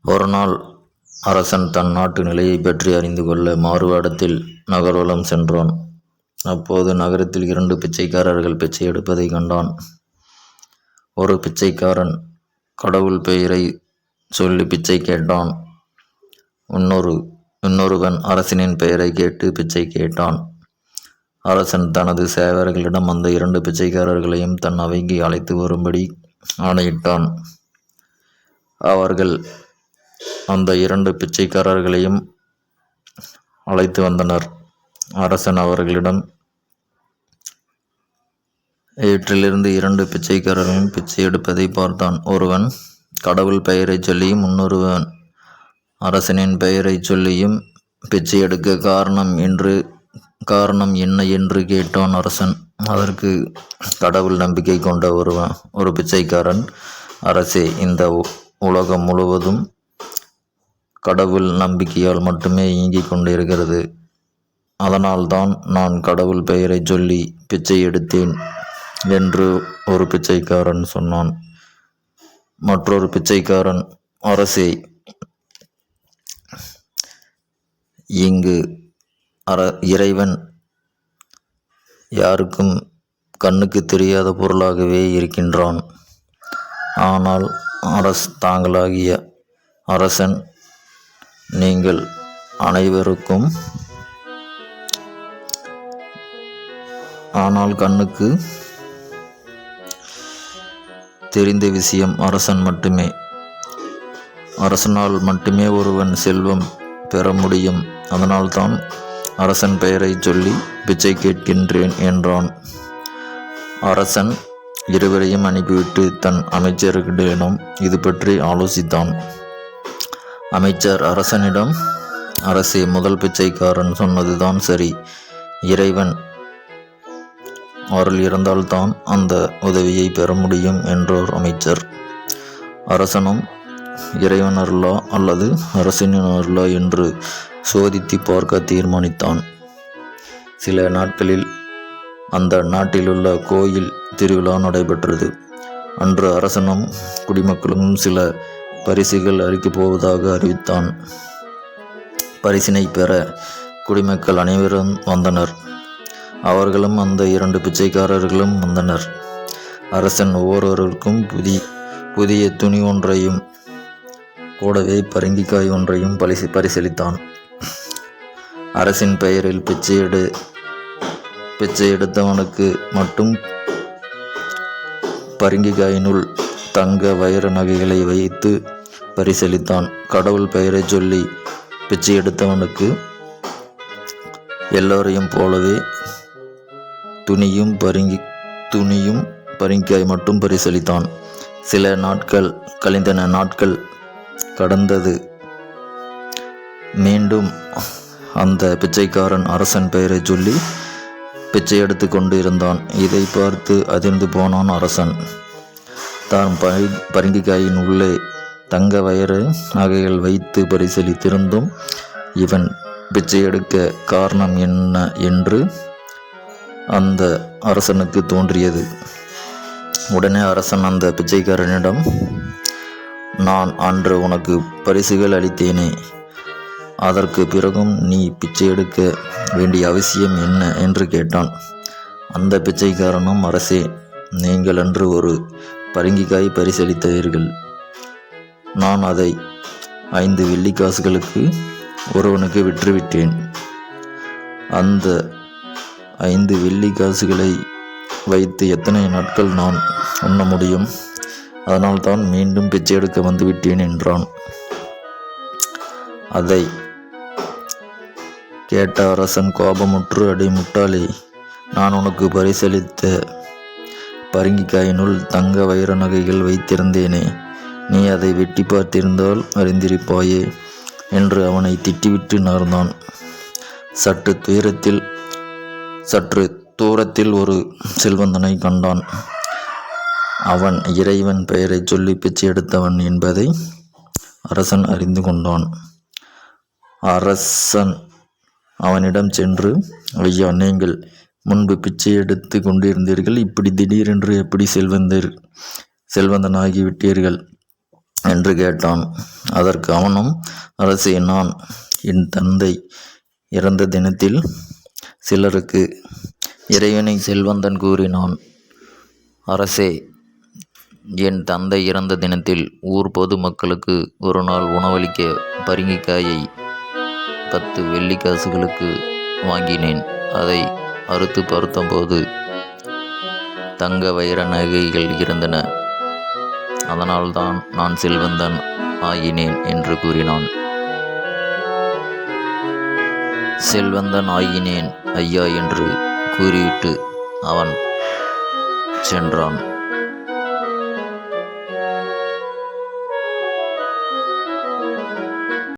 ஒரு நாள் அரசன் தன் நாட்டு நிலையைப் பற்றி அறிந்து கொள்ள மாறுவேடத்தில் நகர்வலம் சென்றான். அப்போது நகரத்தில் 2 பிச்சைக்காரர்கள் பிச்சை எடுப்பதைக் கண்டான். ஒரு பிச்சைக்காரன் கடவுள் பெயரை சொல்லி பிச்சை கேட்டான். இன்னொருவன் அரசனின் பெயரை கேட்டு பிச்சை கேட்டான். அரசன் தனது சேவகர்களிடம் அந்த 2 பிச்சைக்காரர்களையும் தன் அவைக்கு அழைத்து வரும்படி ஆணையிட்டான். அவர்கள் அந்த 2 பிச்சைக்காரர்களையும் அழைத்து வந்தனர். அரசன் அவர்களிடம் ஏற்றிலிருந்து 2 பிச்சைக்காரர்களும் பிச்சை எடுப்பதை பார்த்தான். ஒருவன் கடவுள் பெயரை சொல்லியும் இன்னொருவன் அரசனின் பெயரை சொல்லியும் பிச்சை எடுக்க காரணம் என்ன என்று கேட்டான். அரசன் அதற்கு கடவுள் நம்பிக்கை கொண்ட ஒரு பிச்சைக்காரன், அரசே, இந்த உலகம் முழுவதும் கடவுள் நம்பிக்கையால் மட்டுமே இயங்கிக் கொண்டிருக்கிறது. அதனால்தான் நான் கடவுள் பெயரை சொல்லி பிச்சை எடுத்தேன் என்று ஒரு பிச்சைக்காரன் சொன்னான். மற்றொரு பிச்சைக்காரன், அரசே, இங்கு இறைவன் யாருக்கும் கண்ணுக்கு தெரியாத பொருளாகவே இருக்கின்றான். ஆனால் தாங்களாகிய அரசன் நீங்கள் அனைவருக்கும் ஆனால் கண்ணுக்கு தெரிந்த விஷயம் அரசன் மட்டுமே. அரசனால் மட்டுமே ஒருவன் செல்வம் பெற முடியும். அதனால்தான் அரசன் பெயரை சொல்லி பிச்சை கேட்கின்றேன் என்றான். அரசன் இருவரையும் அனுப்பிவிட்டு தன் அமைச்சர்களிடம் இது பற்றி ஆலோசித்தான். அமைச்சர் அரசனிடம், அரசே, முதல் பிச்சைக்காரன் சொன்னதுதான் சரி. இறைவன் அருள் இருந்தால்தான் அந்த உதவியை பெற முடியும் என்றார் அமைச்சர். அரசனும் இறைவன் அருளா அல்லது அரசனின் அருளா என்று சோதித்து பார்க்க தீர்மானித்தான். சில நாட்களில் அந்த நாட்டிலுள்ள கோயில் திருவிழா நடைபெற்றது. அன்று அரசனும் குடிமக்களும் சில பரிசுகள் அளிக்கப் போவதாக அறிவித்தான். பரிசினை பெற குடிமக்கள் அனைவரும் வந்தனர். அவர்களும் அந்த 2 பிச்சைக்காரர்களும் வந்தனர். அரசன் ஒவ்வொருவருக்கும் புதிய துணி ஒன்றையும் கூடவே பரங்கிக்காய் ஒன்றையும் பரிசளித்தான். அரசின் பெயரில் பிச்சை எடுத்தவனுக்கு மட்டும் பரங்கிக்காயினுள் தங்க வைர நகைகளை வைத்து பரிசளித்தான். கடவுள் பெயரை சொல்லி பிச்சை எடுத்தவனுக்கு எல்லோரையும் போலவே துணியும் பரங்கிக்காய் மட்டும் பரிசளித்தான். சில நாட்கள் கழிந்தன. நாட்கள் கடந்தது. மீண்டும் அந்த பிச்சைக்காரன் அரசன் பெயரை சொல்லி பிச்சை எடுத்து கொண்டு இருந்தான். இதை பார்த்து அதிர்ந்து போனான் அரசன். தான் பரங்கிக்காயின் உள்ளே தங்க வைர நகைகள் வைத்து பரிசளித்திருந்தும் இவன் பிச்சை எடுக்க காரணம் என்ன என்று அந்த அரசனுக்கு தோன்றியது. உடனே அரசன் அந்த பிச்சைக்காரனிடம், நான் அன்று உனக்கு பரிசுகள் அளித்தேனே, அதற்கு பிறகும் நீ பிச்சை எடுக்க வேண்டிய அவசியம் என்ன என்று கேட்டான். அந்த பிச்சைக்காரனும், அரசே, நீங்கள் அன்று ஒரு பரங்கிக்காய் பரிசளித்தீர்கள். நான் அதை 5 வெள்ளிக்காசுகளுக்கு ஒருவனுக்கு விற்றுவிட்டேன். அந்த 5 வெள்ளிக்காசுகளை வைத்து எத்தனை நாட்கள் நான் உண்ண முடியும்? அதனால்தான் மீண்டும் பிச்சை எடுக்க வந்துவிட்டேன் என்றான். அதை கேட்ட அரசன் கோபமுற்று, அடே முட்டாளே, நான் உனக்கு பரிசளித்த பரங்கிக்காயினுள் தங்க வைர நகைகள் வைத்திருந்தேனே, நீ அதை வெட்டி பார்த்திருந்தால் அறிந்திருப்பாயே என்று அவனை திட்டிவிட்டு நகர்ந்தான். சற்று தூரத்தில் ஒரு செல்வந்தனை கண்டான். அவன் இறைவன் பெயரை சொல்லி பிச்சை எடுத்தவன் என்பதை அரசன் அறிந்து கொண்டான். அரசன் அவனிடம் சென்று, ஐயா, நீங்கள் முன்பு பிச்சை எடுத்து கொண்டிருந்தீர்கள். இப்படி திடீரென்று எப்படி செல்வந்தனாகி விட்டீர்கள் என்று கேட்டான். அதற்கு அவனும், அரசே, நான் என் தந்தை இறந்த தினத்தில் சிலருக்கு இறைவனை செல்வந்தன் கூறினான். அரசே, என் தந்தை இறந்த தினத்தில் ஊர் பொது மக்களுக்கு ஒரு நாள் உணவளிக்க பரங்கிக்காயை 10 வெள்ளிக்காசுகளுக்கு வாங்கினேன். அதை அறுத்து பார்த்தபோது தங்க வைர நகைகள் இருந்தன. அதனால்தான் நான் செல்வந்தன் ஆகினேன் என்று கூறினான். செல்வந்தன் ஆகினேன் ஐயா என்று கூறிவிட்டு அவன் சென்றான்.